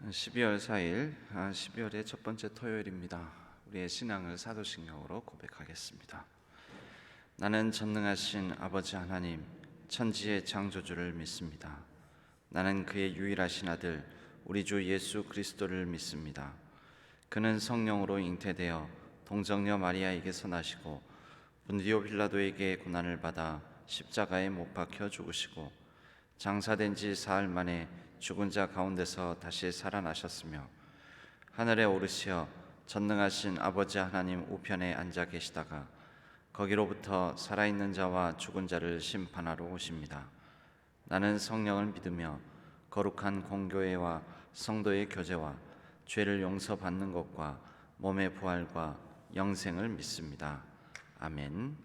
12월 4일 12월의 첫 번째 토요일입니다. 우리의 신앙을 사도신경으로 고백하겠습니다. 나는 전능하신 아버지 하나님 천지의 창조주를 믿습니다. 나는 그의 유일하신 아들 우리 주 예수 그리스도를 믿습니다. 그는 성령으로 잉태되어 동정녀 마리아에게서 나시고 본디오 빌라도에게 고난을 받아 십자가에 못 박혀 죽으시고 장사된 지 사흘 만에 죽은 자 가운데서 다시 살아나셨으며 하늘에 오르시어 전능하신 아버지 하나님 우편에 앉아 계시다가 거기로부터 살아있는 자와 죽은 자를 심판하러 오십니다. 나는 성령을 믿으며 거룩한 공교회와 성도의 교제와 죄를 용서받는 것과 몸의 부활과 영생을 믿습니다. 아멘.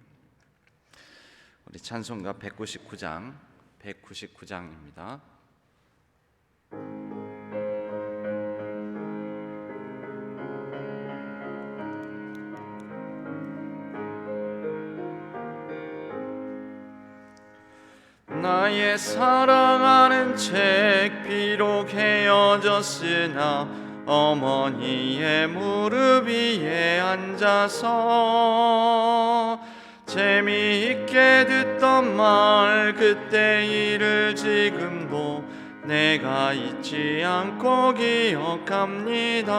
우리 찬송가 199장입니다. 나의 사랑하는 책 비록 헤어졌으나 어머니의 무릎 위에 앉아서 재미있게 듣던 말 그때 일을 지금도 내가 잊지 않고 기억합니다.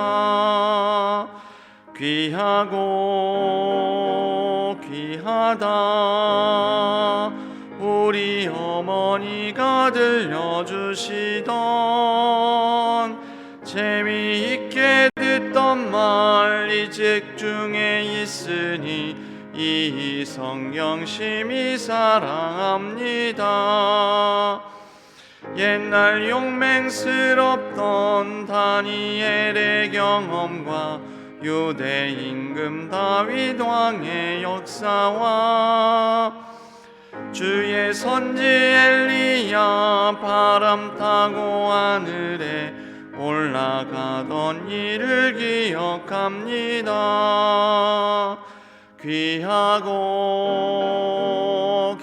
귀하고 귀하다 우리 어머니가 들려주시던 재미있게 듣던 말 이 책 중에 있으니 이 성경 심히 사랑합니다. 옛날 용맹스럽던 다니엘의 경험과 유대 임금 다윗 왕의 역사와 주의 선지 엘리야 바람 타고 하늘에 올라가던 일을 기억합니다. 귀하고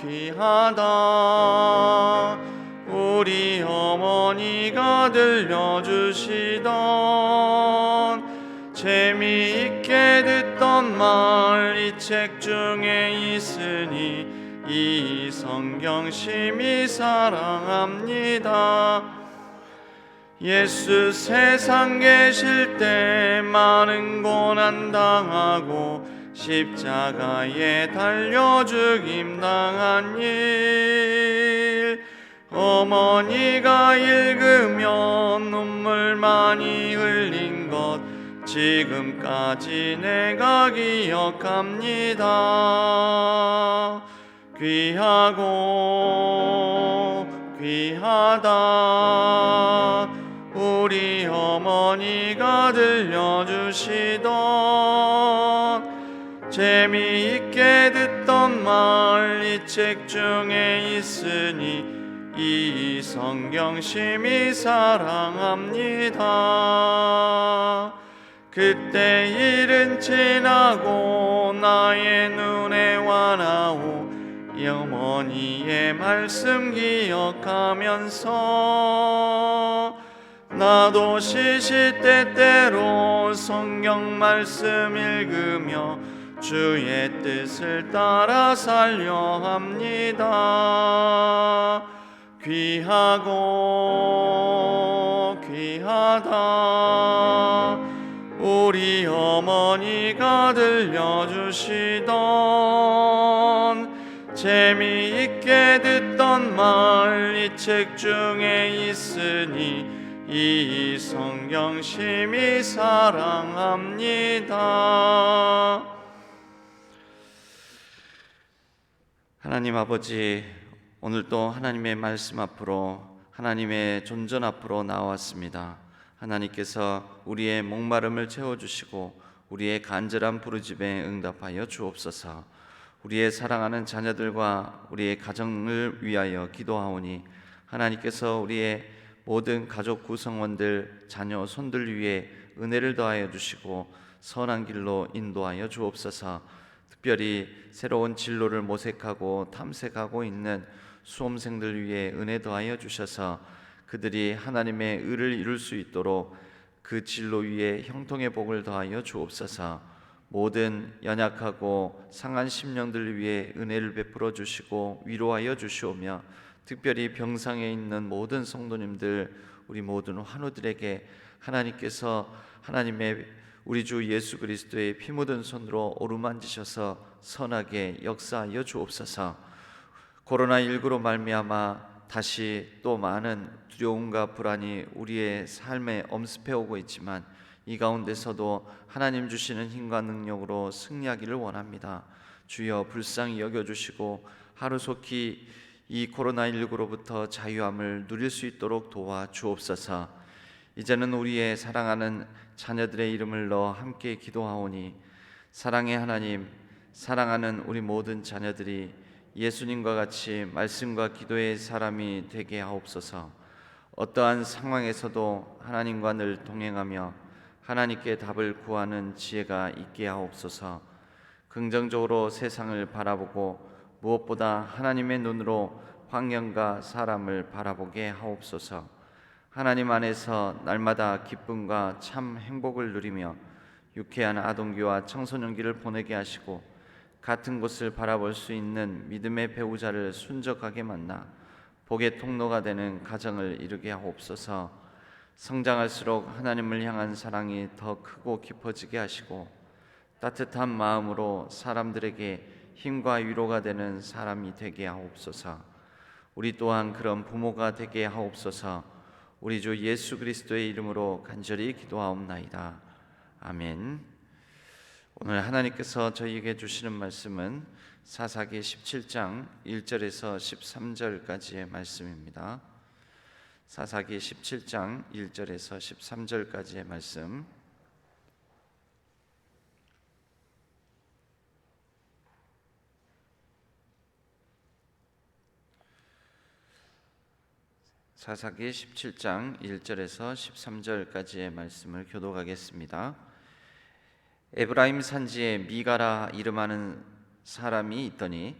귀하다 우리 어머니가 들려주시던 재미있게 듣던 말 이 책 중에 있으니 이 성경 심히 사랑합니다. 예수 세상 계실 때 많은 고난 당하고 십자가에 달려 죽임 당한 일 어머니가 읽으면 눈물 많이 흘린 것 지금까지 내가 기억합니다. 귀하고 귀하다 우리 어머니가 들려주시던 재미있게 듣던 말 이 책 중에 있으니 이 성경 심히 사랑합니다. 그때 일은 지나고 나의 눈에 와나오 이 어머니의 말씀 기억하면서 나도 시시때때로 성경 말씀 읽으며 주의 뜻을 따라 살려 합니다. 귀하고 귀하다 우리 어머니가 들려주시던 재미있게 듣던 말 이 책 중에 있으니 이 성경 심히 사랑합니다. 하나님 아버지, 오늘도 하나님의 말씀 앞으로 하나님의 존전 앞으로 나왔습니다. 하나님께서 우리의 목마름을 채워주시고 우리의 간절한 부르짖음에 응답하여 주옵소서. 우리의 사랑하는 자녀들과 우리의 가정을 위하여 기도하오니 하나님께서 우리의 모든 가족 구성원들, 자녀, 손들 위에 은혜를 더하여 주시고 선한 길로 인도하여 주옵소서. 특별히 새로운 진로를 모색하고 탐색하고 있는 수험생들 위해 은혜 더하여 주셔서 그들이 하나님의 의를 이룰 수 있도록 그 진로 위에 형통의 복을 더하여 주옵소서. 모든 연약하고 상한 심령들 위해 은혜를 베풀어 주시고 위로하여 주시오며, 특별히 병상에 있는 모든 성도님들, 우리 모든 환우들에게 하나님께서 하나님의 우리 주 예수 그리스도의 피 묻은 손으로 오르만지셔서 선하게 역사하여 주옵소서. 코로나19로 말미암아 다시 또 많은 두려움과 불안이 우리의 삶에 엄습해 오고 있지만, 이 가운데서도 하나님 주시는 힘과 능력으로 승리하기를 원합니다. 주여 불쌍히 여겨주시고 하루속히 이 코로나19로부터 자유함을 누릴 수 있도록 도와주옵소서. 이제는 우리의 사랑하는 자녀들의 이름을 넣어 함께 기도하오니, 사랑의 하나님, 사랑하는 우리 모든 자녀들이 예수님과 같이 말씀과 기도의 사람이 되게 하옵소서. 어떠한 상황에서도 하나님과 늘 동행하며 하나님께 답을 구하는 지혜가 있게 하옵소서. 긍정적으로 세상을 바라보고 무엇보다 하나님의 눈으로 환경과 사람을 바라보게 하옵소서. 하나님 안에서 날마다 기쁨과 참 행복을 누리며 유쾌한 아동기와 청소년기를 보내게 하시고, 같은 곳을 바라볼 수 있는 믿음의 배우자를 순적하게 만나 복의 통로가 되는 가정을 이루게 하옵소서. 성장할수록 하나님을 향한 사랑이 더 크고 깊어지게 하시고, 따뜻한 마음으로 사람들에게 힘과 위로가 되는 사람이 되게 하옵소서. 우리 또한 그런 부모가 되게 하옵소서. 우리 주 예수 그리스도의 이름으로 간절히 기도하옵나이다. 아멘. 오늘 하나님께서 저희에게 주시는 말씀은 사사기 17장 1절에서 13절까지의 말씀입니다. 사사기 17장 1절에서 13절까지의 말씀. 사사기 17장 1절에서 13절까지의 말씀을 교독하겠습니다. 에브라임 산지에 미가라 이름하는 사람이 있더니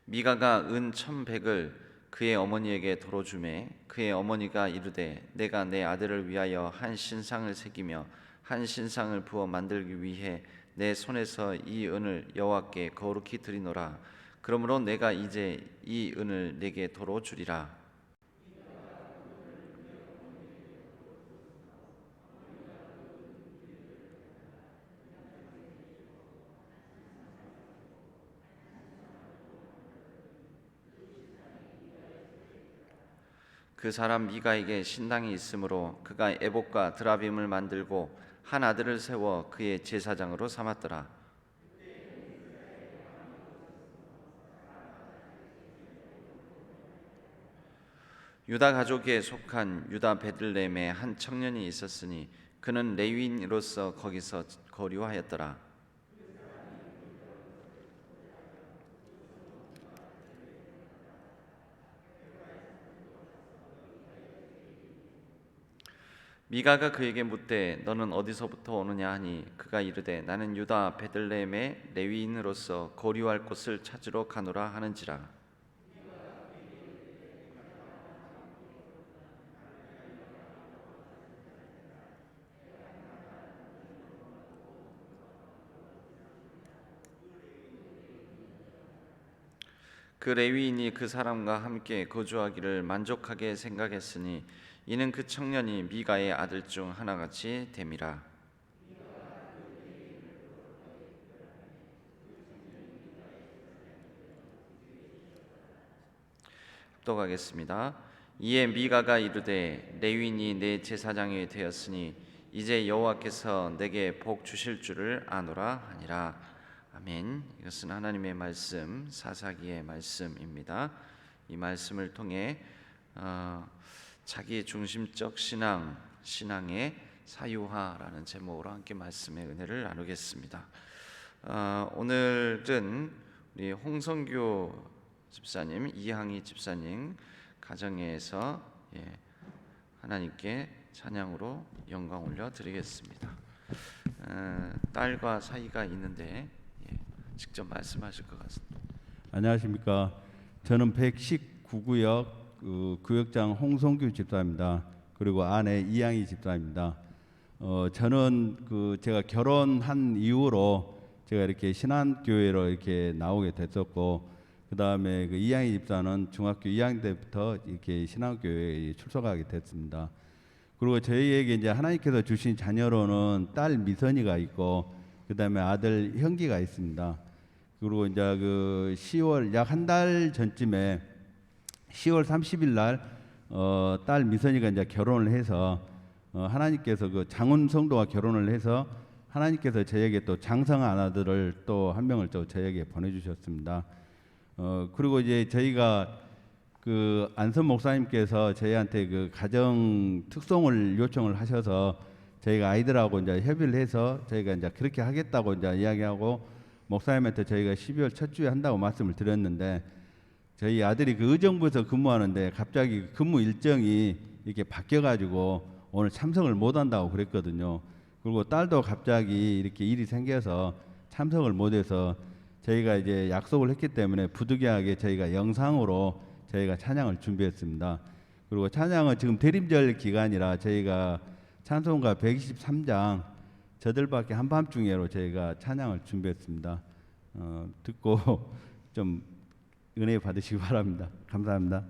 미가가 은 1,100을 그의 어머니에게 도로 주매, 그의 어머니가 이르되 내가 내 아들을 위하여 한 신상을 새기며 한 신상을 부어 만들기 위해 내 손에서 이 은을 여호와께 거룩히 드리노라. 그러므로 내가 이제 이 은을 내게 도로 주리라. 그 사람 미가에게 신당이 있으므로 그가 에봇과 드라빔을 만들고 한 아들을 세워 그의 제사장으로 삼았더라. 유다 가족에 속한 유다 베들레헴에 한 청년이 있었으니 그는 레위인으로서 거기서 거류하였더라. 미가가 그에게 묻되 너는 어디서부터 오느냐 하니 그가 이르되 나는 유다 베들레헴의 레위인으로서 거류할 곳을 찾으러 가노라 하는지라. 그 레위인이 그 사람과 함께 거주하기를 만족하게 생각했으니 이는 그 청년이 미가의 아들 중 하나같이 됨이라. 합독하겠습니다. 이에 미가가 이르되 레위인이 내 제사장이 되었으니 이제 여호와께서 내게 복 주실 줄을 아노라 하니라. 아멘. 이것은 하나님의 말씀, 사사기의 말씀입니다. 이 말씀을 통해 자기 중심적 신앙의 사유화라는 제목으로 함께 말씀의 은혜를 나누겠습니다. 오늘은 우리 홍성규 집사님, 이항희 집사님, 가정에서 하나님께 찬양으로 영광 올려 드리겠습니다. 딸과 사이가 있는데 직접 말씀하실 것 같습니다. 안녕하십니까. 저는 119구역 구역장 홍성규 집사입니다. 그리고 아내 이양희 집사입니다. 저는 제가 결혼한 이후로 제가 이렇게 신안교회로 이렇게 나오게 됐었고, 그 다음에 이양희 집사는 중학교 2학년 때부터 이렇게 신안교회에 출석하게 됐습니다. 그리고 저희에게 이제 하나님께서 주신 자녀로는 딸 미선이가 있고, 그 다음에 아들 형기가 있습니다. 그리고 이제 10월 약 한 달 전쯤에 10월 30일 날 딸 미선이가 이제 결혼을 해서 하나님께서 장훈 성도와 결혼을 해서 하나님께서 저에게 또 장성한 아들을 또 한 명을 또 저에게 보내주셨습니다. 그리고 이제 저희가 안선 목사님께서 저희한테 가정 특송을 요청을 하셔서 저희가 아이들하고 이제 협의를 해서 저희가 이제 그렇게 하겠다고 이제 이야기하고 목사님한테 저희가 12월 첫 주에 한다고 말씀을 드렸는데, 저희 아들이 의정부에서 근무하는데 갑자기 근무 일정이 이렇게 바뀌어가지고 오늘 참석을 못 한다고 그랬거든요. 그리고 딸도 갑자기 이렇게 일이 생겨서 참석을 못해서 저희가 이제 약속을 했기 때문에 부득이하게 저희가 영상으로 저희가 찬양을 준비했습니다. 그리고 찬양은 지금 대림절 기간이라 저희가 찬송가 123장 저들밖에 한밤중에로 저희가 찬양을 준비했습니다. 듣고 좀 은혜 받으시기 바랍니다. 감사합니다.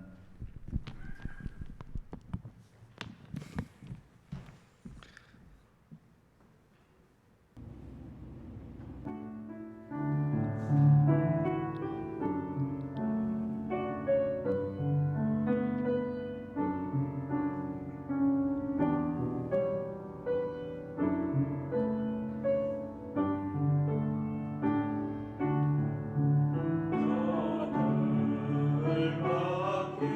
저들밖에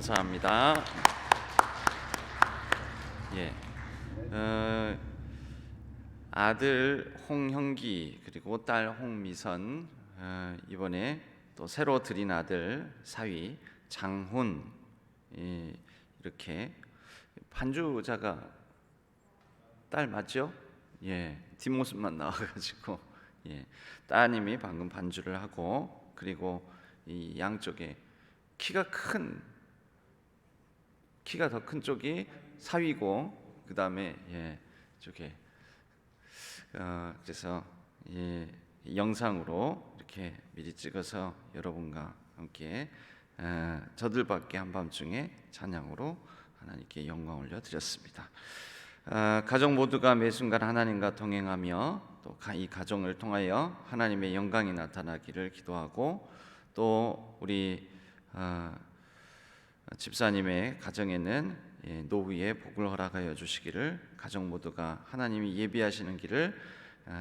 감사합니다. 예, 아들 홍형기 그리고 딸 홍미선, 이번에 또 새로 들인 아들 사위 장훈, 이렇게 반주자가 딸 맞죠? 예, 뒷모습만 나와가지고 따님이 방금 반주를 하고, 그리고 이 양쪽에 키가 더 큰 쪽이 사위고, 그 다음에 쪽에 그래서 영상으로 이렇게 미리 찍어서 여러분과 함께 저들밖에 한밤중에 찬양으로 하나님께 영광 올려드렸습니다. 가족 모두가 매 순간 하나님과 동행하며 또 이 가정을 통하여 하나님의 영광이 나타나기를 기도하고, 또 우리 집사님의 가정에는 노후의 복을 허락하여 주시기를, 가족 모두가 하나님이 예비하시는 길을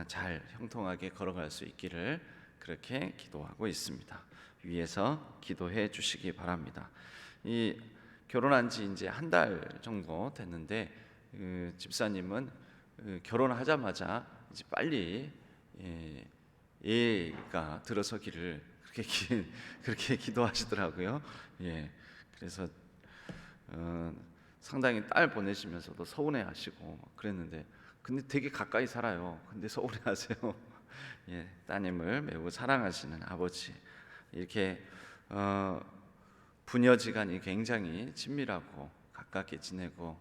잘 형통하게 걸어갈 수 있기를 그렇게 기도하고 있습니다. 위에서 기도해 주시기 바랍니다. 이 결혼한 지 이제 한 달 정도 됐는데, 집사님은 결혼하자마자 이제 빨리 예가 들어서기를 그렇게 기도하시더라고요. 그래서 상당히 딸 보내시면서도 서운해하시고 그랬는데, 근데 되게 가까이 살아요. 근데 서운해하세요. 따님을 매우 사랑하시는 아버지, 이렇게 부녀지간이 굉장히 친밀하고 가깝게 지내고,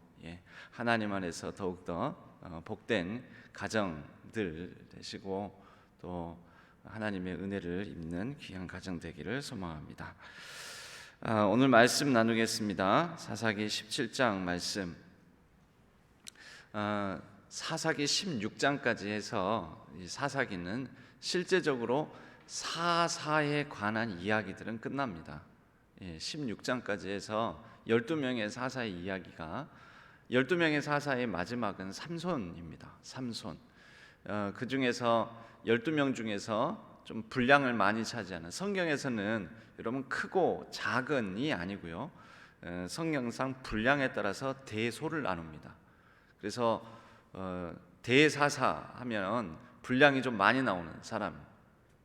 하나님 안에서 더욱더 복된 가정들 되시고, 또 하나님의 은혜를 입는 귀한 가정 되기를 소망합니다. 오늘 말씀 나누겠습니다. 사사기 17장 말씀, 사사기 16장까지 해서 이 사사기는 실제적으로 사사에 관한 이야기들은 끝납니다. 16장까지 해서 12명의 사사의 이야기가, 12명의 사사의 마지막은 삼손입니다. 삼손. 그 중에서 12명 중에서 좀 분량을 많이 차지하는, 성경에서는 여러분 크고 작은이 아니고요, 성경상 분량에 따라서 대소를 나눕니다. 그래서 대사사 하면 분량이 좀 많이 나오는 사람,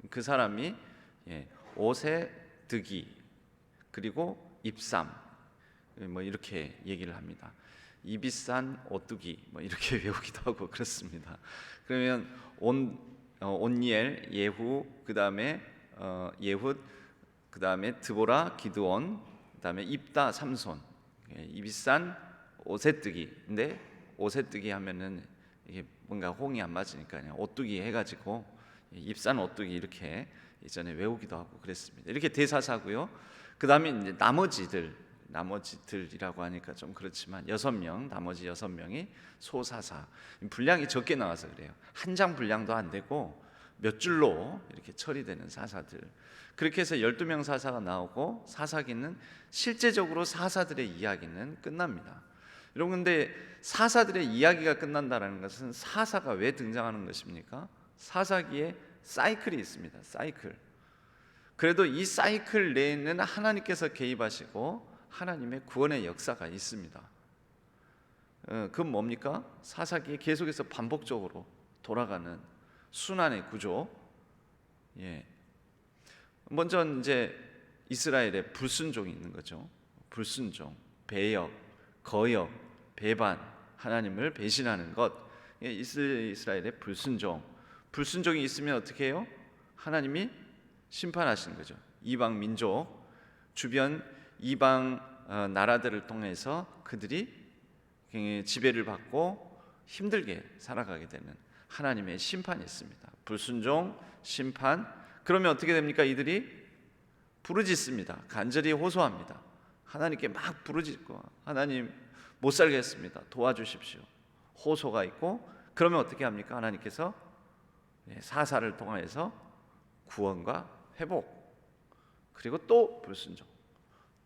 그 사람이 오세드기 그리고 입삼, 뭐 이렇게 얘기를 합니다. 이비산 오뚜기 뭐 이렇게 외우기도 하고 그렇습니다. 그러면 온니엘, 예후, 그 다음에 예훗, 그 다음에 드보라, 기드온, 그 다음에 입다, 삼손, 이비산, 오세뜨기. 근데 오세뜨기 하면은 이게 뭔가 호응이 안 맞으니까 그냥 오뚜기 해가지고 입산 오뚜기 이렇게 예전에 외우기도 하고 그랬습니다. 이렇게 대사사고요. 그 다음에 이제 나머지들이라고 하니까 좀 그렇지만 6명, 나머지 6명이 소사사, 분량이 적게 나와서 그래요. 한 장 분량도 안 되고 몇 줄로 이렇게 처리되는 사사들. 그렇게 해서 12명 사사가 나오고, 사사기는 실제적으로 사사들의 이야기는 끝납니다. 여러분, 근데 사사들의 이야기가 끝난다는 것은 사사가 왜 등장하는 것입니까? 사사기에 사이클이 있습니다. 사이클. 그래도 이 사이클 내에는 하나님께서 개입하시고 하나님의 구원의 역사가 있습니다. 그건 뭡니까? 사사기에 계속해서 반복적으로 돌아가는 순환의 구조. 먼저 이제 이스라엘의 불순종이 있는 거죠. 불순종, 배역, 거역, 배반, 하나님을 배신하는 것. 이스라엘의 불순종. 불순종이 있으면 어떻게 해요? 하나님이 심판하시는 거죠. 이방 민족, 주변 이방 나라들을 통해서 그들이 지배를 받고 힘들게 살아가게 되는 하나님의 심판이 있습니다. 불순종, 심판. 그러면 어떻게 됩니까? 이들이 부르짖습니다. 간절히 호소합니다. 하나님께 막 부르짖고, 하나님 못 살겠습니다. 도와주십시오. 호소가 있고, 그러면 어떻게 합니까? 하나님께서 사사를 통하여서 구원과 회복, 그리고 또 불순종,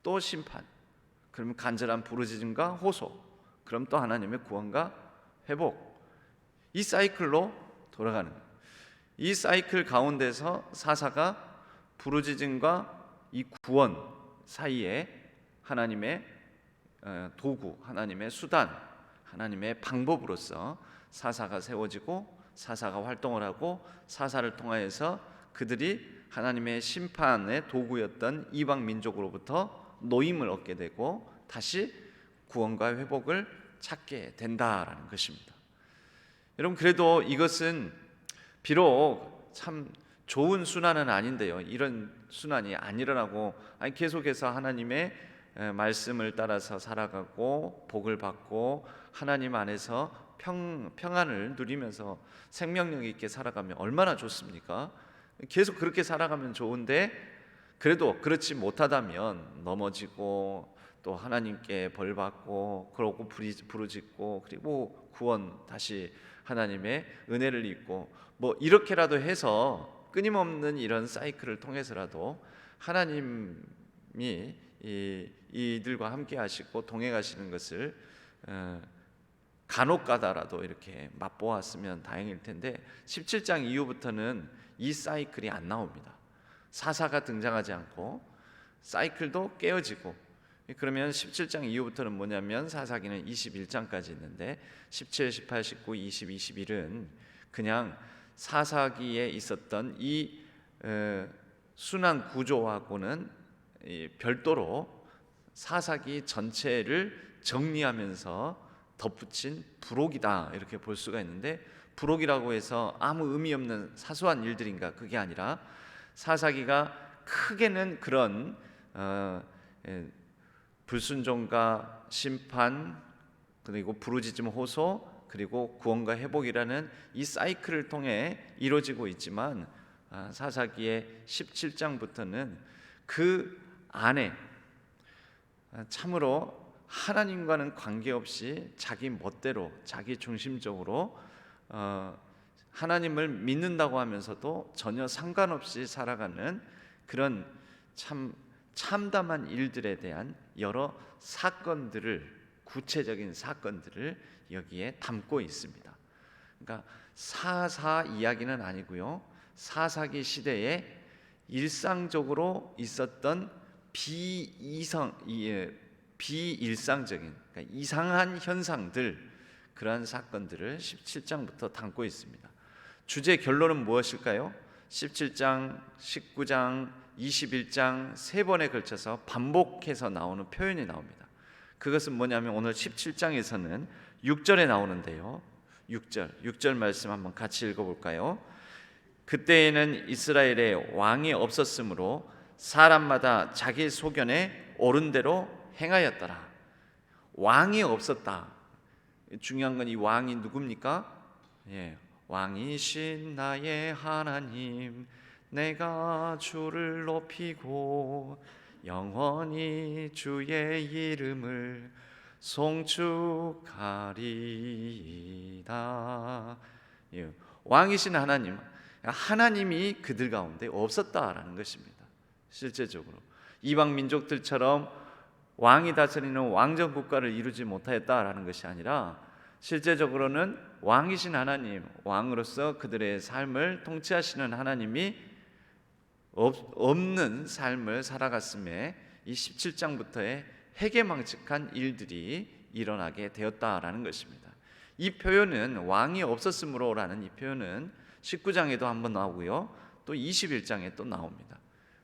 또 심판. 그러면 간절한 부르짖음과 호소, 그럼 또 하나님의 구원과 회복. 이 사이클로 돌아가는 거예요. 이 사이클 가운데서 사사가 부르짖음과 이 구원 사이에 하나님의 도구, 하나님의 수단, 하나님의 방법으로서 사사가 세워지고 사사가 활동을 하고 사사를 통하여서 그들이 하나님의 심판의 도구였던 이방 민족으로부터 노임을 얻게 되고 다시 구원과 회복을 찾게 된다라는 것입니다. 여러분, 그래도 이것은 비록 참 좋은 순환은 아닌데요, 이런 순환이 안 일어나고 계속해서 하나님의 말씀을 따라서 살아가고 복을 받고 하나님 안에서 평안을 누리면서 생명력 있게 살아가면 얼마나 좋습니까? 계속 그렇게 살아가면 좋은데, 그래도 그렇지 못하다면 넘어지고 또 하나님께 벌 받고 그러고 부르짖고 그리고 구원, 다시 하나님의 은혜를 입고 뭐 이렇게라도 해서 끊임없는 이런 사이클을 통해서라도 하나님이 이들과 함께 하시고 동행하시는 것을 간혹가다라도 이렇게 맛보았으면 다행일 텐데, 17장 이후부터는 이 사이클이 안 나옵니다. 사사가 등장하지 않고 사이클도 깨어지고, 그러면 17장 이후부터는 뭐냐면 사사기는 21장까지 있는데 17, 18, 19, 20, 21은 그냥 사사기에 있었던 이 순환 구조하고는 별도로 사사기 전체를 정리하면서 덧붙인 부록이다, 이렇게 볼 수가 있는데, 부록이라고 해서 아무 의미 없는 사소한 일들인가? 그게 아니라 사사기가 크게는 그런 불순종과 심판, 그리고 부르짖음 호소, 그리고 구원과 회복이라는 이 사이클을 통해 이루어지고 있지만, 사사기의 17장부터는 그 안에 참으로 하나님과는 관계없이 자기 멋대로 자기 중심적으로 하나님을 믿는다고 하면서도 전혀 상관없이 살아가는 그런 참담한 일들에 대한 여러 사건들을, 구체적인 사건들을 여기에 담고 있습니다. 그러니까 사사 이야기는 아니고요, 사사기 시대에 일상적으로 있었던 비일상적인, 그러니까 이상한 현상들, 그러한 사건들을 17장부터 담고 있습니다. 주제 결론은 무엇일까요? 17장, 19장, 21장 세 번에 걸쳐서 반복해서 나오는 표현이 나옵니다. 그것은 뭐냐면 오늘 17장에서는 6절에 나오는데요, 6절 말씀 한번 같이 읽어볼까요? 그때에는 이스라엘에 왕이 없었으므로 사람마다 자기 소견에 옳은 대로 행하였더라. 왕이 없었다. 중요한 건 이 왕이 누굽니까? 왕이신 나의 하나님, 내가 주를 높이고 영원히 주의 이름을 송축하리이다. 왕이신 하나님, 하나님이 그들 가운데 없었다라는 것입니다. 실제적으로 이방 민족들처럼 왕이 다스리는 왕정 국가를 이루지 못하였다라는 것이 아니라, 실제적으로는 왕이신 하나님, 왕으로서 그들의 삶을 통치하시는 하나님이 없는 삶을 살아갔음에 이 17장부터의 해괴망측한 일들이 일어나게 되었다라는 것입니다. 이 표현은 왕이 없었으므로라는 이 표현은 19장에도 한번 나오고요, 또 21장에 또 나옵니다.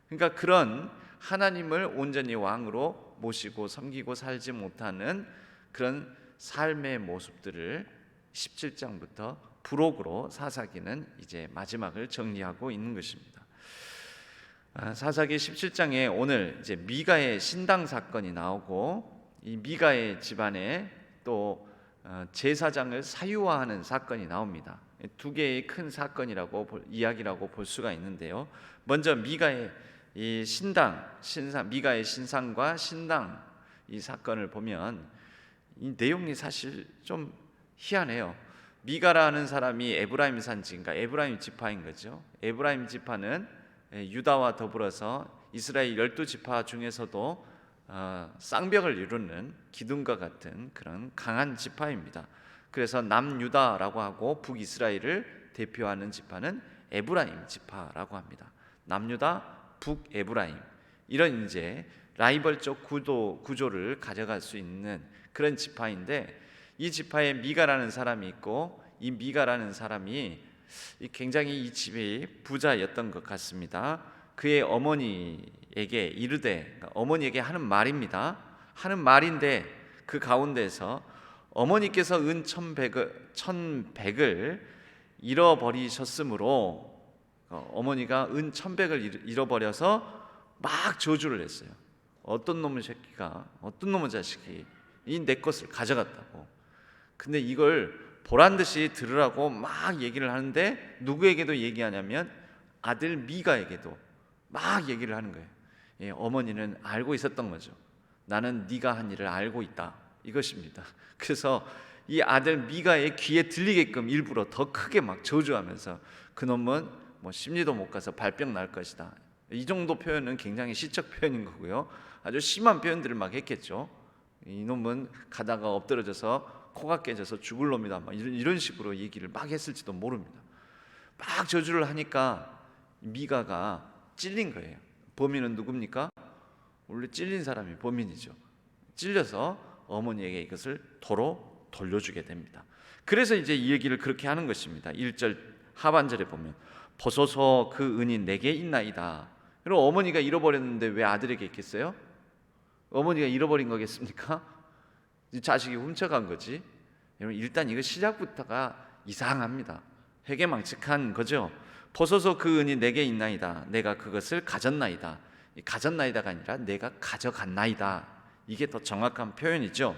그러니까 그런 하나님을 온전히 왕으로 모시고 섬기고 살지 못하는 그런 삶의 모습들을 17장부터 부록으로 사사기는 이제 마지막을 정리하고 있는 것입니다. 사사기 17장에 오늘 이제 미가의 신당 사건이 나오고, 이 미가의 집안에 또 제사장을 사유화하는 사건이 나옵니다. 두 개의 큰 사건이라고 이야기라고 볼 수가 있는데요, 먼저 미가의 이 미가의 신상과 신당 이 사건을 보면 이 내용이 사실 좀 희한해요. 미가라는 사람이 에브라임 산지인가 에브라임 지파인 거죠. 에브라임 지파는 유다와 더불어서 이스라엘 12지파 중에서도 쌍벽을 이루는 기둥과 같은 그런 강한 지파입니다. 그래서 남유다라고 하고 북이스라엘을 대표하는 지파는 에브라임 지파라고 합니다. 남유다, 북에브라임, 이런 이제 라이벌적 구조를 가져갈 수 있는 그런 지파인데, 이 지파에 미가라는 사람이 있고, 이 미가라는 사람이 굉장히 이 집이 부자였던 것 같습니다. 그의 어머니에게 이르되, 그러니까 어머니에게 하는 말입니다. 하는 말인데 그 가운데서 어머니께서 은 1,100을 잃어버리셨으므로, 어머니가 은 1,100을 잃어버려서 막 저주를 했어요. 어떤 놈의 새끼가, 어떤 놈의 자식이 이 내 것을 가져갔다고. 근데 이걸 보란 듯이 들으라고 막 얘기를 하는데, 누구에게도 얘기하냐면 아들 미가에게도 막 얘기를 하는 거예요. 예, 어머니는 알고 있었던 거죠. 나는 네가 한 일을 알고 있다, 이것입니다. 그래서 이 아들 미가의 귀에 들리게끔 일부러 더 크게 막 저주하면서, 그놈은 뭐 심리도 못 가서 발병 날 것이다, 이 정도 표현은 굉장히 시적 표현인 거고요. 아주 심한 표현들을 막 했겠죠. 이놈은 가다가 엎드러져서 코가 깨져서 죽을 놈이다, 막 이런 식으로 얘기를 막 했을지도 모릅니다. 막 저주를 하니까 미가가 찔린 거예요. 범인은 누굽니까? 원래 찔린 사람이 범인이죠. 찔려서 어머니에게 이것을 도로 돌려주게 됩니다. 그래서 이제 이 얘기를 그렇게 하는 것입니다. 1절 하반절에 보면 보소서 그 은이 내게 있나이다. 그럼 어머니가 잃어버렸는데 왜 아들에게 있겠어요? 어머니가 잃어버린 거겠습니까? 자식이 훔쳐간 거지. 여러분, 일단 이거 시작부터가 이상합니다. 회개망측한 거죠. 보소서 그 은이 내게 있나이다. 내가 그것을 가졌나이다. 가졌나이다가 아니라 내가 가져갔나이다. 이게 더 정확한 표현이죠.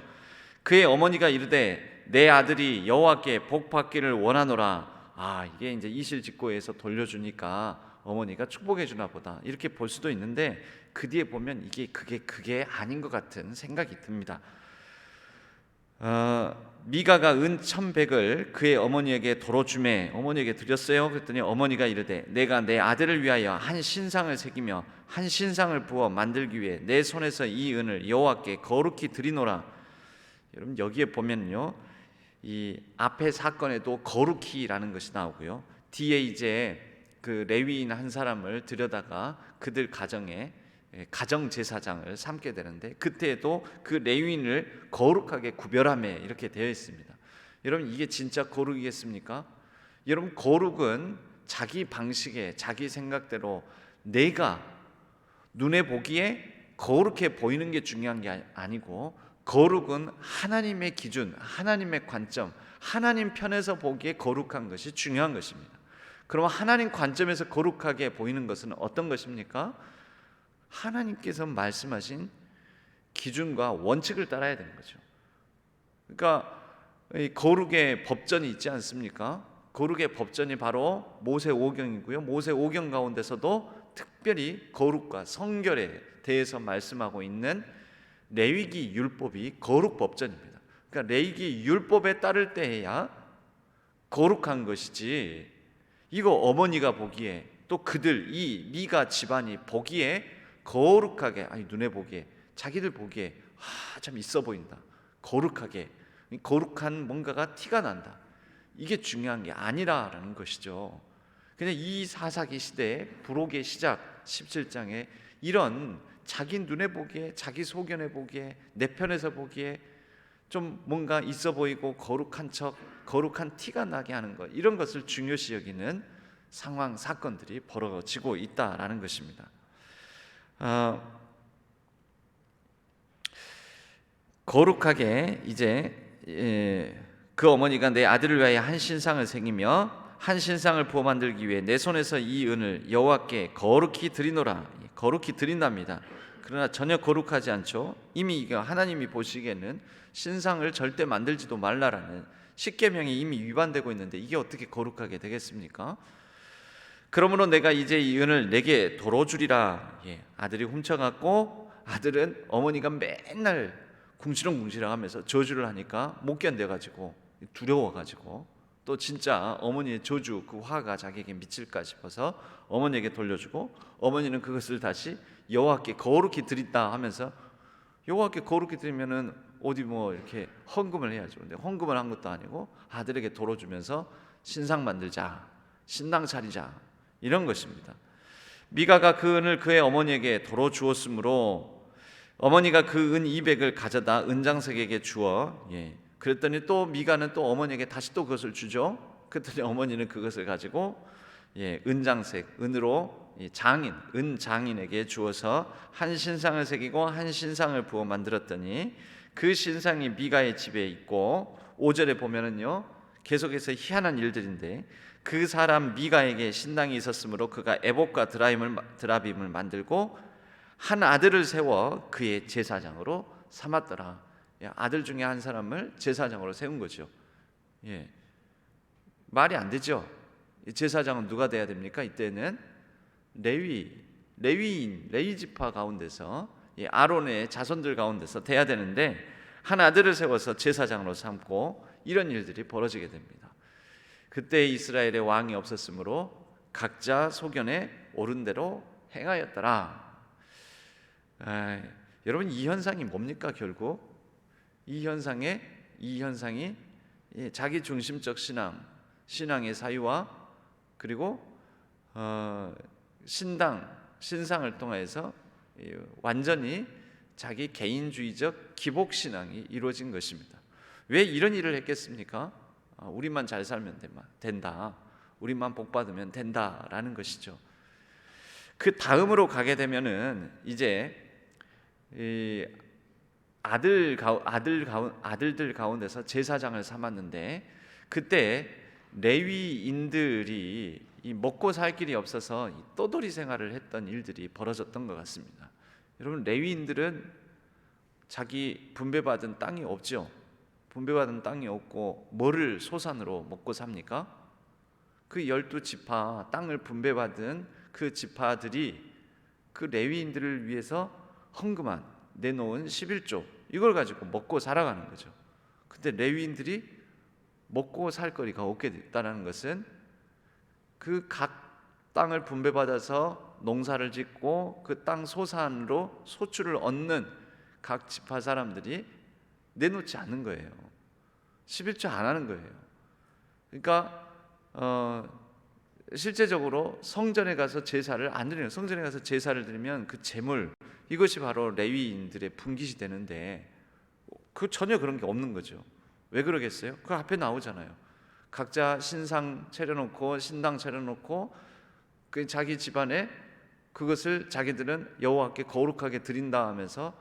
그의 어머니가 이르되 내 아들이 여호와께 복 받기를 원하노라. 이게 이제 이실직고에서 돌려주니까 어머니가 축복해 주나 보다, 이렇게 볼 수도 있는데, 그 뒤에 보면 그게 아닌 것 같은 생각이 듭니다. 미가가 은 1,100을 그의 어머니에게 도로 주매, 어머니에게 드렸어요. 그랬더니 어머니가 이르되 내가 내 아들을 위하여 한 신상을 새기며 한 신상을 부어 만들기 위해 내 손에서 이 은을 여호와께 거룩히 드리노라. 여러분, 여기에 보면요, 이 앞에 사건에도 거룩히라는 것이 나오고요, 뒤에 이제 그 레위인 한 사람을 들여다가 그들 가정에 가정 제사장을 삼게 되는데, 그때에도 그 레위인을 거룩하게 구별하며 이렇게 되어 있습니다. 여러분, 이게 진짜 거룩이겠습니까? 여러분, 거룩은 자기 방식에 자기 생각대로 내가 눈에 보기에 거룩해 보이는 게 중요한 게 아니고, 거룩은 하나님의 기준, 하나님의 관점, 하나님 편에서 보기에 거룩한 것이 중요한 것입니다. 그럼 하나님 관점에서 거룩하게 보이는 것은 어떤 것입니까? 하나님께서 말씀하신 기준과 원칙을 따라야 되는 거죠. 그러니까 거룩의 법전이 있지 않습니까? 거룩의 법전이 바로 모세오경이고요. 모세오경 가운데서도 특별히 거룩과 성결에 대해서 말씀하고 있는 레위기 율법이 거룩 법전입니다. 그러니까 레위기 율법에 따를 때에야 거룩한 것이지, 이거 어머니가 보기에, 또 그들 이 미가 집안이 보기에 거룩하게, 눈에 보기에, 자기들 보기에 참 있어 보인다, 거룩하게, 거룩한 뭔가가 티가 난다, 이게 중요한 게 아니라라는 것이죠. 근데 이 사사기 시대의 부록의 시작 17장에 이런 자기 눈에 보기에, 자기 소견에 보기에, 내 편에서 보기에 좀 뭔가 있어 보이고 거룩한 척, 거룩한 티가 나게 하는 것, 이런 것을 중요시 여기는 상황, 사건들이 벌어지고 있다라는 것입니다. 거룩하게 이제 그 어머니가 내 아들을 위하여 한 신상을 새기며 한 신상을 부어 만들기 위해 내 손에서 이 은을 여호와께 거룩히 드리노라. 거룩히 드린답니다. 그러나 전혀 거룩하지 않죠. 이미 이거 하나님이 보시기에는 신상을 절대 만들지도 말라라는 십계명이 이미 위반되고 있는데, 이게 어떻게 거룩하게 되겠습니까? 그러므로 내가 이제 이 은을 내게 도로 주리라. 아들이 훔쳐갔고, 아들은 어머니가 맨날 궁시렁궁시렁하면서 저주를 하니까 못 견뎌가지고 두려워가지고, 또 진짜 어머니의 저주 그 화가 자기에게 미칠까 싶어서 어머니에게 돌려주고, 어머니는 그것을 다시 여호와께 거룩히 드린다 하면서, 여호와께 거룩히 드리면은 어디 뭐 이렇게 헌금을 해야죠. 근데 헌금을 한 것도 아니고 아들에게 돌어주면서 신상 만들자, 신당 차리자, 이런 것입니다. 미가가 그 은을 그의 어머니에게 도로 주었으므로 어머니가 그 은 200을 가져다 은장색에게 주어 그랬더니 또 미가는 또 어머니에게 다시 또 그것을 주죠. 그랬더니 어머니는 그것을 가지고 은장색, 은으로 장인, 은장인에게 주어서 한 신상을 새기고 한 신상을 부어 만들었더니 그 신상이 미가의 집에 있고 5절에 보면은요 계속해서 희한한 일들인데 그 사람 미가에게 신당이 있었으므로 그가 에봇과 드라빔을 만들고 한 아들을 세워 그의 제사장으로 삼았더라. 아들 중에 한 사람을 제사장으로 세운 거죠. 말이 안 되죠. 제사장은 누가 돼야 됩니까? 이때는 레위인, 레위 지파 가운데서 아론의 자손들 가운데서 돼야 되는데 한 아들을 세워서 제사장으로 삼고 이런 일들이 벌어지게 됩니다. 그때 이스라엘의 왕이 없었으므로 각자 소견에 옳은 대로 행하였더라. 여러분 이 현상이 뭡니까? 결국 이 현상이 자기 중심적 신앙의 사유와 그리고 신상을 통해서 완전히 자기 개인주의적 기복 신앙이 이루어진 것입니다. 왜 이런 일을 했겠습니까? 우리만 잘 살면 된다. 우리만 복 받으면 된다라는 것이죠. 그 다음으로 가게 되면은 이제 아들들 가운데서 제사장을 삼았는데 그때 레위인들이 이 먹고 살 길이 없어서 떠돌이 생활을 했던 일들이 벌어졌던 것 같습니다. 여러분 레위인들은 자기 분배받은 땅이 없죠. 분배받은 땅이 없고 뭐를 소산으로 먹고 삽니까? 그 12지파 땅을 분배받은 그 지파들이 그 레위인들을 위해서 헌금한 내놓은 11조 이걸 가지고 먹고 살아가는 거죠. 근데 레위인들이 먹고 살 거리가 없게 됐다는 것은 그 각 땅을 분배받아서 농사를 짓고 그 땅 소산으로 소출을 얻는 각 지파 사람들이 내놓지 않는 거예요. 11조 안 하는 거예요. 그러니까 실제적으로 성전에 가서 제사를 안 드려요. 성전에 가서 제사를 드리면 그 제물 이것이 바로 레위인들의 분깃이 되는데 그 전혀 그런 게 없는 거죠. 왜 그러겠어요? 그 앞에 나오잖아요. 각자 신상 차려놓고 신당 차려놓고 그 자기 집안에 그것을 자기들은 여호와께 거룩하게 드린다 하면서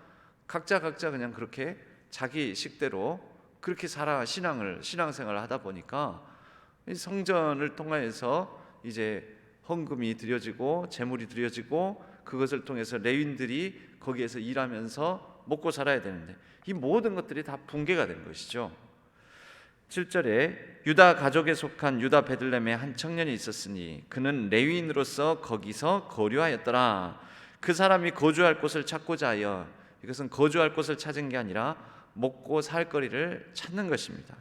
각자 그냥 그렇게 자기 식대로 그렇게 신앙생활을 하다 보니까 성전을 통해서 이제 헌금이 드려지고 제물이 드려지고 그것을 통해서 레위인들이 거기에서 일하면서 먹고 살아야 되는데 이 모든 것들이 다 붕괴가 된 것이죠. 7절에 유다 가족에 속한 유다 베들레헴에 한 청년이 있었으니 그는 레위인으로서 거기서 거류하였더라. 그 사람이 거주할 곳을 찾고자 하여 이것은 거주할 곳을 찾은 게 아니라 먹고 살 거리를 찾는 것입니다.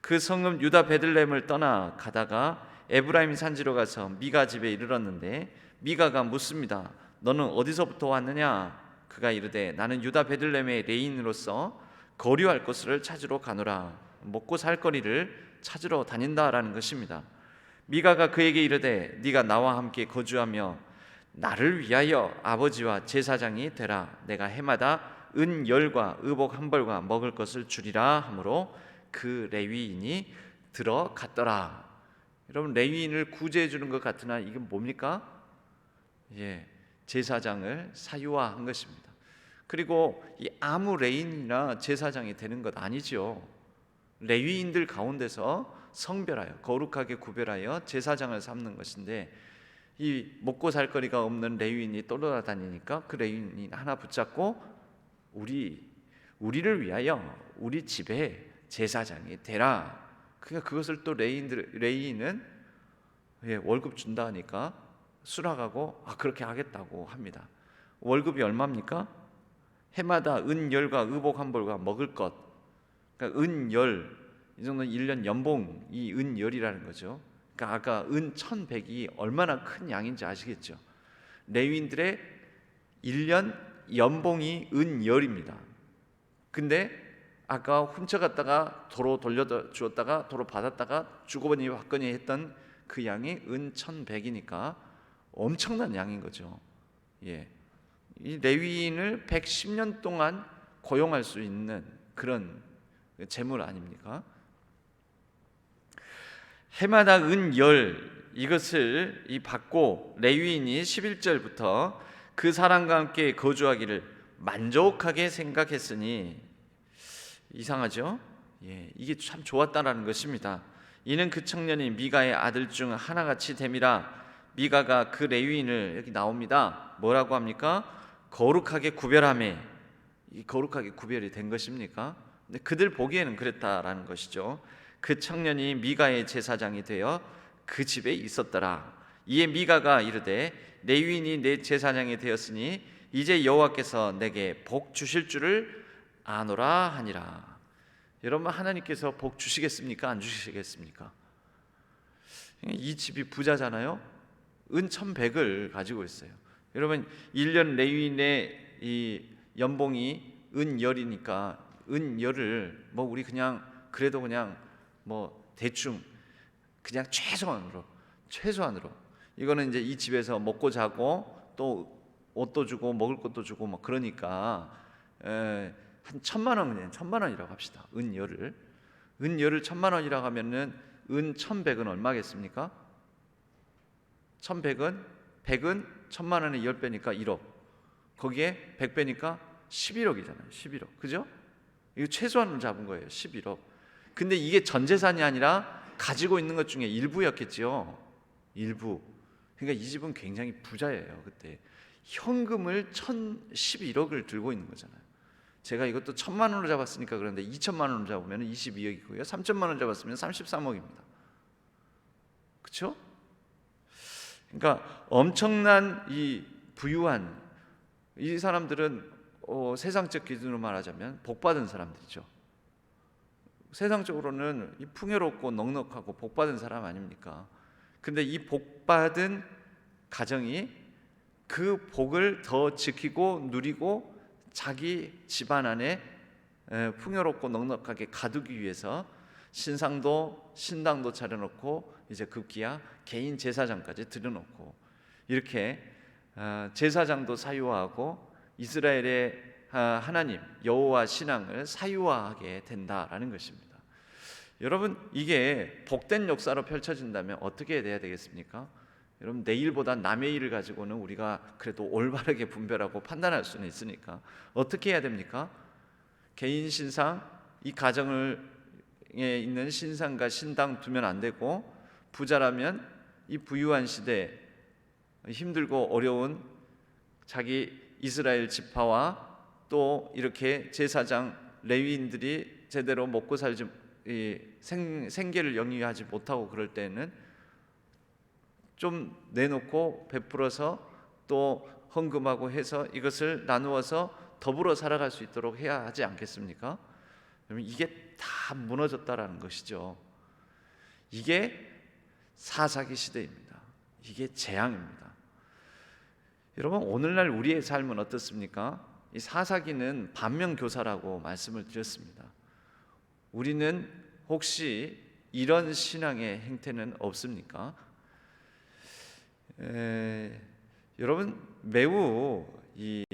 그 성읍 유다 베들레헴을 떠나 가다가 에브라임 산지로 가서 미가 집에 이르렀는데 미가가 묻습니다. 너는 어디서부터 왔느냐? 그가 이르되 나는 유다 베들레헴의 레인으로서 거류할 곳을 찾으러 가노라. 먹고 살 거리를 찾으러 다닌다라는 것입니다. 미가가 그에게 이르되 네가 나와 함께 거주하며 나를 위하여 아버지와 제사장이 되라. 내가 해마다 은 10과 의복 1벌과 먹을 것을 주리라 하므로 그 레위인이 들어갔더라. 여러분 레위인을 구제해 주는 것 같으나 이게 뭡니까? 제사장을 사유화한 것입니다. 그리고 이 아무 레위인이나 제사장이 되는 것 아니죠. 레위인들 가운데서 성별하여 거룩하게 구별하여 제사장을 삼는 것인데 이 먹고 살 거리가 없는 레위인이 떠돌아다니니까 그 레위인이 하나 붙잡고 우리를 위하여 우리 집에 제사장이 되라. 그러니까 그것을 또 레위인은 월급 준다 하니까 수락하고 그렇게 하겠다고 합니다. 월급이 얼마입니까? 해마다 은 10과 의복 1벌과 먹을 것. 그러니까 은 10, 이 정도는 1년 연봉이 은 10이라는 거죠. 그러니까 아까 은 1100이 얼마나 큰 양인지 아시겠죠? 레위인들의 1년 연봉이 은 10입니다. 근데 아까 훔쳐갔다가 도로 돌려주었다가 도로 받았다가 주거니 받거니 했던 그 양이 은 1100이니까 엄청난 양인 거죠. 예. 이 레위인을 110년 동안 고용할 수 있는 그런 재물 아닙니까? 해마다 은열 이것을 받고 레위인이 11절부터 그 사람과 함께 거주하기를 만족하게 생각했으니 이상하죠? 예, 이게 참 좋았다라는 것입니다. 이는 그 청년이 미가의 아들 중 하나같이 됨이라. 미가가 그 레위인을 여기 나옵니다. 뭐라고 합니까? 거룩하게 구별하매. 이 거룩하게 구별이 된 것입니까? 근데 그들 보기에는 그랬다라는 것이죠. 그 청년이 미가의 제사장이 되어 그 집에 있었더라. 이에 미가가 이르되 레위인이 내 제사장이 되었으니 이제 여호와께서 내게 복 주실 줄을 아노라 하니라. 여러분, 하나님께서 복 주시겠습니까? 안 주시겠습니까? 이 집이 부자잖아요. 은 1,100을 가지고 있어요. 여러분, 1년 레위인의 이 연봉이 은 10이니까 은 10을 뭐 우리 그냥 그래도 그냥 뭐 대충 그냥 최소한으로 이거는 이제 이 집에서 먹고 자고 또 옷도 주고 먹을 것도 주고 뭐 그러니까 한 1,000만 원, 1,000만 원이라고 합시다. 은 10을 1,000만 원이라고 하면은 은 1,100은 얼마겠습니까? 1,100은 100은 1,000만 원의 10배니까 1억. 거기에 100배니까 11억이잖아요. 11억. 그죠? 이거 최소한으로 잡은 거예요. 11억. 근데 이게 전 재산이 아니라 가지고 있는 것 중에 일부였겠죠. 일부. 그러니까 이 집은 굉장히 부자예요. 그때 현금을 11억을 들고 있는 거잖아요. 제가 이것도 1,000만 원으로 잡았으니까 그런데 2,000만 원으로 잡으면 22억이고요. 3,000만 원 잡았으면 33억입니다. 그렇죠? 그러니까 엄청난 이 부유한 이 사람들은 세상적 기준으로 말하자면 복받은 사람들이죠. 세상적으로는 이 풍요롭고 넉넉하고 복받은 사람 아닙니까? 근데 이 복받은 가정이 그 복을 더 지키고 누리고 자기 집안 안에 풍요롭고 넉넉하게 가두기 위해서 신당도 차려놓고 이제 급기야 개인 제사장까지 들여놓고 이렇게 제사장도 사유화하고 이스라엘의 하나님 여호와 신앙을 사유화하게 된다라는 것입니다. 여러분, 이게 복된 역사로 펼쳐진다면 어떻게 돼야 되겠습니까? 여러분, 내 일보다 남의 일을 가지고는 우리가 그래도 올바르게 분별하고 판단할 수는 있으니까 어떻게 해야 됩니까? 개인 신상, 이 가정에 있는 신상과 신당 두면 안 되고, 부자라면 이 부유한 시대 힘들고 어려운 자기 이스라엘 지파와 또 이렇게 제사장 레위인들이 제대로 먹고 살지 생계를 영위하지 못하고 그럴 때는 좀 내놓고 베풀어서 또 헌금하고 해서 이것을 나누어서 더불어 살아갈 수 있도록 해야 하지 않겠습니까? 그러면 이게 다 무너졌다라는 것이죠. 이게 사사기 시대입니다. 이게 재앙입니다. 여러분, 오늘날 우리의 삶은 어떻습니까? 이 사사기는 반면교사라고 말씀을 드렸습니다. 우리는 혹시 이런 신앙의 행태는 없습니까? 여러분, 매우 이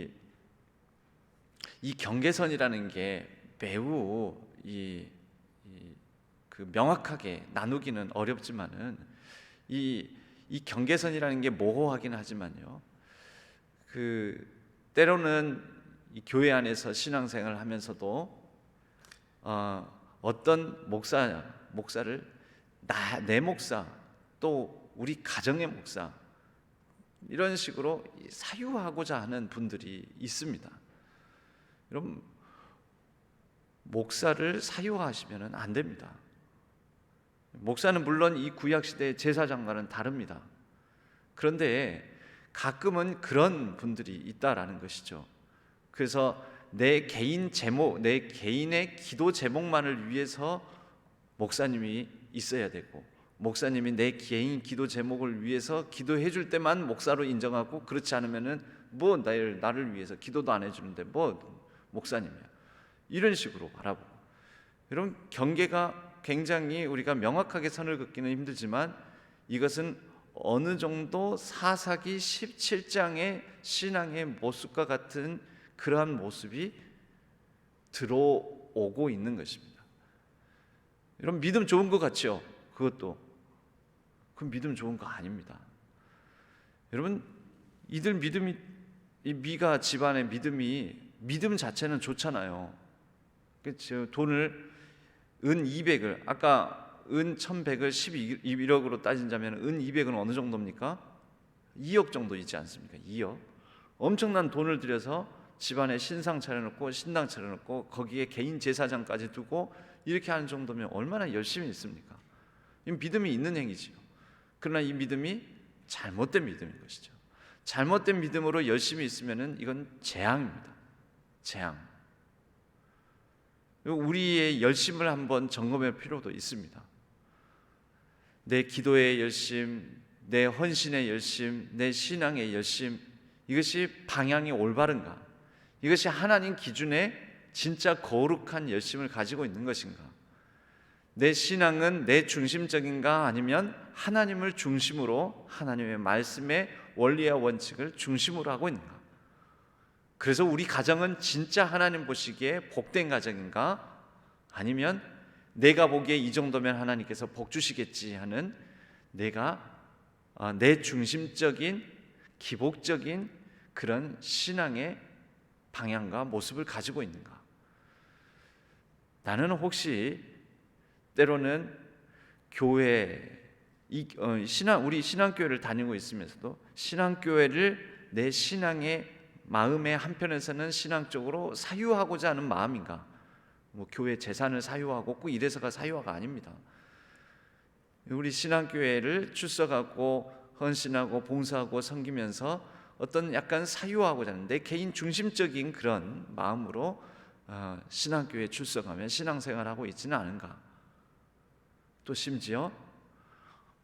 경계선이라는 게 매우 그 명확하게 나누기는 어렵지만은 이 경계선이라는 게 모호하긴 하지만요. 그 때로는 이 교회 안에서 신앙생활을 하면서도 어떤 목사를 내 목사 또 우리 가정의 목사 이런 식으로 사유하고자 하는 분들이 있습니다. 여러분, 목사를 사유하시면 안 됩니다. 목사는 물론 이 구약 시대의 제사장과는 다릅니다. 그런데 가끔은 그런 분들이 있다라는 것이죠. 그래서 내 개인 제목, 내 개인의 기도 제목만을 위해서 목사님이 있어야 되고, 목사님이 내 개인 기도 제목을 위해서 기도해 줄 때만 목사로 인정하고, 그렇지 않으면은 뭐 나를 위해서 기도도 안 해주는데 뭐 목사님이야, 이런 식으로 바라보고. 여러분, 경계가 굉장히 우리가 명확하게 선을 긋기는 힘들지만 이것은 어느 정도 사사기 17장의 신앙의 모습과 같은 그러한 모습이 들어오고 있는 것입니다. 여러분, 믿음 좋은 것 같죠? 그것도 그 믿음 좋은 거 아닙니다. 여러분, 이들 믿음이, 이 미가 집안의 믿음 자체는 좋잖아요. 그렇죠? 돈을 은 200을, 아까 은 1100을 11억으로 따진다면 은 200은 어느 정도입니까? 2억 정도이지 않습니까? 2억. 엄청난 돈을 들여서 집안에 신상 차려놓고 신당 차려놓고 거기에 개인 제사장까지 두고 이렇게 하는 정도면 얼마나 열심히 있습니까? 이 믿음이 있는 행위지요. 그러나 이 믿음이 잘못된 믿음인 것이죠. 잘못된 믿음으로 열심히 있으면은 이건 재앙입니다. 재앙. 우리의 열심을 한번 점검할 필요도 있습니다. 내 기도의 열심, 내 헌신의 열심, 내 신앙의 열심, 이것이 방향이 올바른가? 이것이 하나님 기준에 진짜 거룩한 열심을 가지고 있는 것인가? 내 신앙은 내 중심적인가? 아니면 하나님을 중심으로, 하나님의 말씀의 원리와 원칙을 중심으로 하고 있는가? 그래서 우리 가정은 진짜 하나님 보시기에 복된 가정인가? 아니면 내가 보기에 이 정도면 하나님께서 복 주시겠지 하는 내 중심적인 기복적인 그런 신앙의 방향과 모습을 가지고 있는가? 나는 혹시 때로는 우리 신앙교회를 다니고 있으면서도 신앙교회를 내 신앙의 마음의 한편에서는 신앙적으로 사유하고자 하는 마음인가? 교회 재산을 사유하고 꼭 이래서가 사유화가 아닙니다. 우리 신앙교회를 출석하고 헌신하고 봉사하고 섬기면서 어떤 약간 사유화하고자 하는 내 개인 중심적인 그런 마음으로 신앙교회에 출석하면 신앙생활하고 있지는 않은가? 또 심지어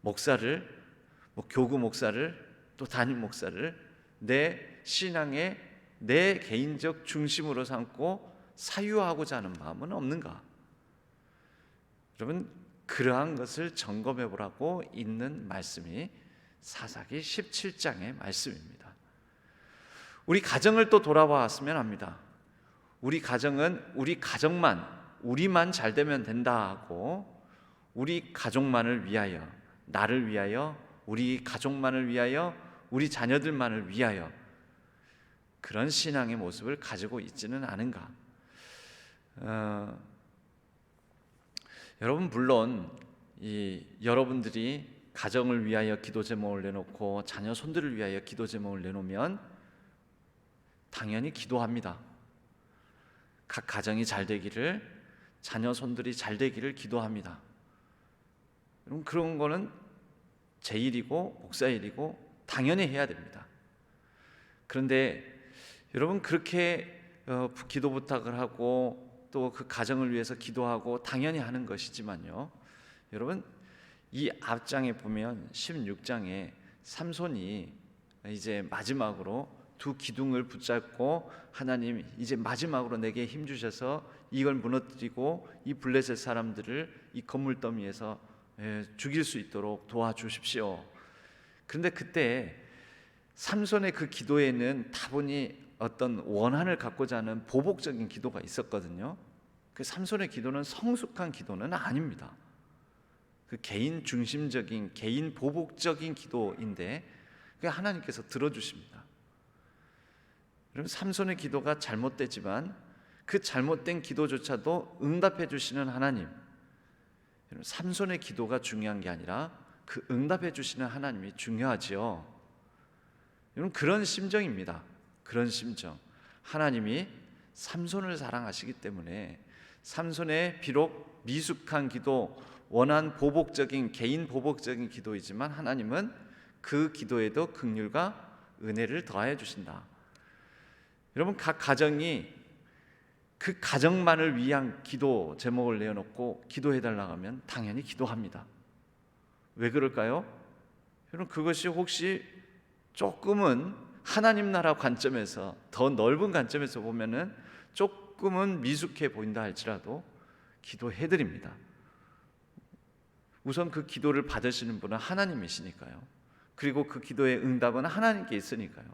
목사를, 교구 목사를, 또 담임 목사를 내 신앙의 내 개인적 중심으로 삼고 사유하고자 하는 마음은 없는가? 여러분, 그러한 것을 점검해 보라고 있는 말씀이 사사기 17장의 말씀입니다. 우리 가정을 또 돌아봤으면 합니다. 우리 가정은 우리만 잘 되면 된다 하고 우리 가족만을 위하여, 나를 위하여, 우리 가족만을 위하여, 우리 자녀들만을 위하여 그런 신앙의 모습을 가지고 있지는 않은가? 여러분, 물론 여러분들이 가정을 위하여 기도 제목을 내놓고 자녀 손들을 위하여 기도 제목을 내놓으면 당연히 기도합니다. 각 가정이 잘 되기를, 자녀 손들이 잘 되기를 기도합니다. 여러분, 그런 거는 제 일이고 목사 일이고 당연히 해야 됩니다. 그런데 여러분, 그렇게 기도 부탁을 하고 또 그 가정을 위해서 기도하고 당연히 하는 것이지만요, 여러분, 이 앞장에 보면 16장에 삼손이 이제 마지막으로 두 기둥을 붙잡고 하나님, 이제 마지막으로 내게 힘 주셔서 이걸 무너뜨리고 이 블레셋 사람들을 이 건물 더미에서 죽일 수 있도록 도와주십시오. 그런데 그때 삼손의 그 기도에는 다분히 어떤 원한을 갖고자 하는 보복적인 기도가 있었거든요. 그 삼손의 기도는 성숙한 기도는 아닙니다. 그 개인 중심적인, 개인 보복적인 기도인데 그 하나님께서 들어주십니다. 여러분, 삼손의 기도가 잘못되지만 그 잘못된 기도조차도 응답해 주시는 하나님, 여러분, 삼손의 기도가 중요한 게 아니라 그 응답해 주시는 하나님이 중요하지요. 여러분, 그런 심정입니다. 그런 심정. 하나님이 삼손을 사랑하시기 때문에 삼손의 비록 미숙한 기도, 원한 보복적인, 개인 보복적인 기도이지만 하나님은 그 기도에도 긍휼과 은혜를 더하여 주신다. 여러분, 각 가정이 그 가정만을 위한 기도 제목을 내어놓고 기도해 달라고 하면 당연히 기도합니다. 왜 그럴까요? 여러분, 그것이 혹시 조금은 하나님 나라 관점에서, 더 넓은 관점에서 보면은 조금은 미숙해 보인다 할지라도 기도해 드립니다. 우선 그 기도를 받으시는 분은 하나님이시니까요. 그리고 그 기도의 응답은 하나님께 있으니까요.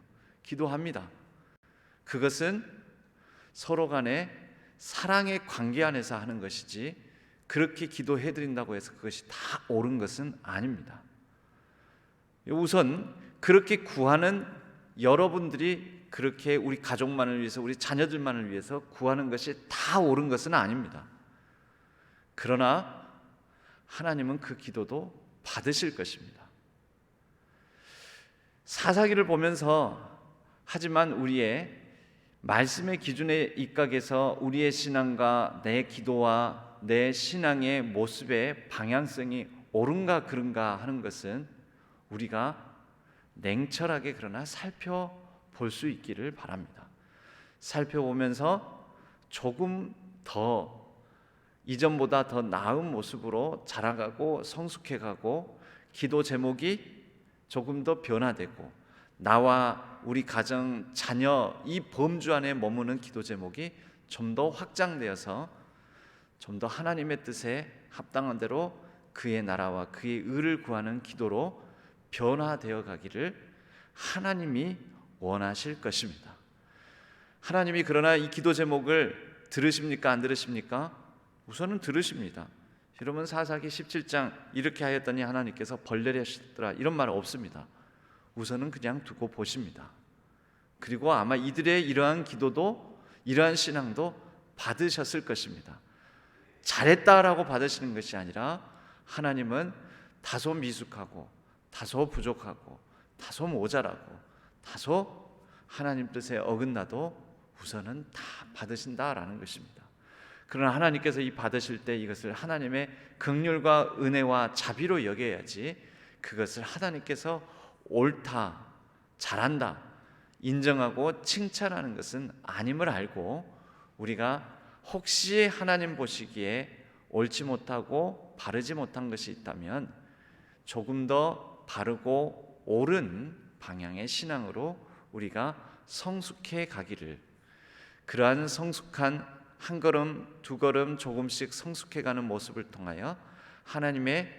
기도합니다. 그것은 서로 간에 사랑의 관계 안에서 하는 것이지 그렇게 기도해드린다고 해서 그것이 다 옳은 것은 아닙니다. 우선 그렇게 구하는 여러분들이 그렇게 우리 가족만을 위해서, 우리 자녀들만을 위해서 구하는 것이 다 옳은 것은 아닙니다. 그러나 하나님은 그 기도도 받으실 것입니다. 사사기를 보면서 하지만 우리의 말씀의 기준에 입각해서 우리의 신앙과 내 기도와 내 신앙의 모습의 방향성이 옳은가 그른가 하는 것은 우리가 냉철하게 그러나 살펴볼 수 있기를 바랍니다. 살펴보면서 조금 더 이전보다 더 나은 모습으로 자라가고 성숙해가고 기도 제목이 조금 더 변화되고 나와 우리 가정, 자녀 이 범주 안에 머무는 기도 제목이 좀 더 확장되어서 좀 더 하나님의 뜻에 합당한 대로 그의 나라와 그의 의를 구하는 기도로 변화되어 가기를 하나님이 원하실 것입니다. 하나님이 그러나 이 기도 제목을 들으십니까? 안 들으십니까? 우선은 들으십니다. 여러분 사사기 17장 이렇게 하였더니 하나님께서 벌레를 하시더라 이런 말 없습니다. 우선은 그냥 두고 보십니다. 그리고 아마 이들의 이러한 기도도 이러한 신앙도 받으셨을 것입니다. 잘했다라고 받으시는 것이 아니라 하나님은 다소 미숙하고 다소 부족하고 다소 모자라고 다소 하나님 뜻에 어긋나도 우선은 다 받으신다라는 것입니다. 그러나 하나님께서 이 받으실 때 이것을 하나님의 긍휼과 은혜와 자비로 여겨야지 그것을 하나님께서 옳다, 잘한다 인정하고 칭찬하는 것은 아님을 알고 우리가 혹시 하나님 보시기에 옳지 못하고 바르지 못한 것이 있다면 조금 더 바르고 옳은 방향의 신앙으로 우리가 성숙해 가기를, 그러한 성숙한 한 걸음 두 걸음 조금씩 성숙해 가는 모습을 통하여 하나님의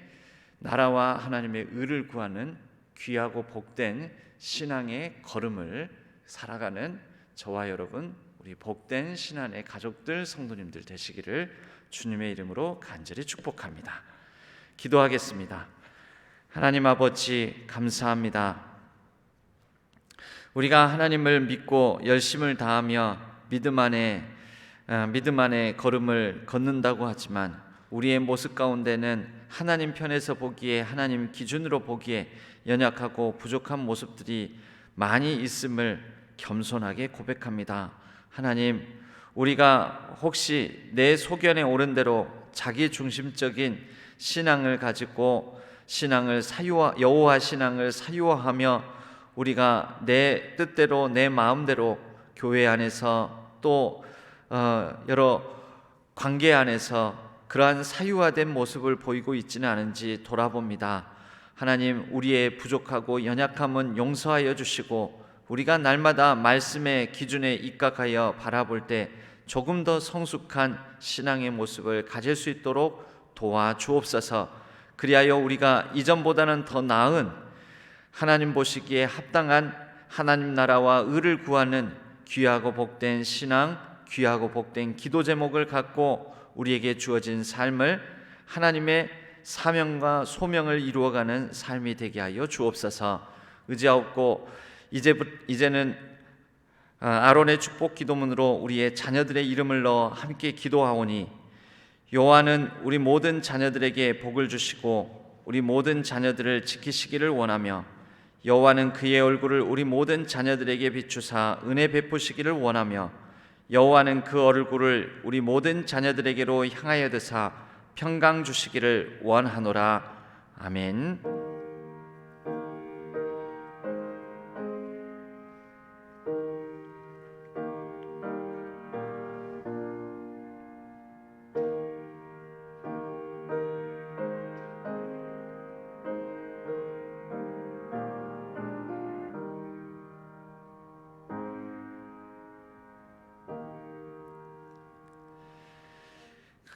나라와 하나님의 의를 구하는 귀하고 복된 신앙의 걸음을 살아가는 저와 여러분 우리 복된 신앙의 가족들 성도님들 되시기를 주님의 이름으로 간절히 축복합니다. 기도하겠습니다. 하나님 아버지 감사합니다. 우리가 하나님을 믿고 열심을 다하며 믿음 안에 걸음을 걷는다고 하지만 우리의 모습 가운데는 하나님 편에서 보기에 하나님 기준으로 보기에 연약하고 부족한 모습들이 많이 있음을 겸손하게 고백합니다. 하나님, 우리가 혹시 내 소견에 오른 대로 자기 중심적인 신앙을 가지고 여호와 신앙을 사유화하며 우리가 내 뜻대로 내 마음대로 교회 안에서 또 여러 관계 안에서 그러한 사유화된 모습을 보이고 있지는 않은지 돌아봅니다. 하나님, 우리의 부족하고 연약함은 용서하여 주시고 우리가 날마다 말씀의 기준에 입각하여 바라볼 때 조금 더 성숙한 신앙의 모습을 가질 수 있도록 도와주옵소서. 그리하여 우리가 이전보다는 더 나은 하나님 보시기에 합당한 하나님 나라와 의를 구하는 귀하고 복된 신앙, 귀하고 복된 기도 제목을 갖고 우리에게 주어진 삶을 하나님의 사명과 소명을 이루어가는 삶이 되게 하여 주옵소서. 의지하옵고 이제는 아론의 축복 기도문으로 우리의 자녀들의 이름을 넣어 함께 기도하오니 여호와는 우리 모든 자녀들에게 복을 주시고 우리 모든 자녀들을 지키시기를 원하며 여호와는 그의 얼굴을 우리 모든 자녀들에게 비추사 은혜 베푸시기를 원하며 여호와는 그 얼굴을 우리 모든 자녀들에게로 향하여 드사 평강 주시기를 원하노라. 아멘.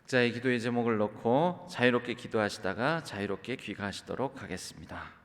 각자의 기도의 제목을 넣고 자유롭게 기도하시다가 자유롭게 귀가하시도록 하겠습니다.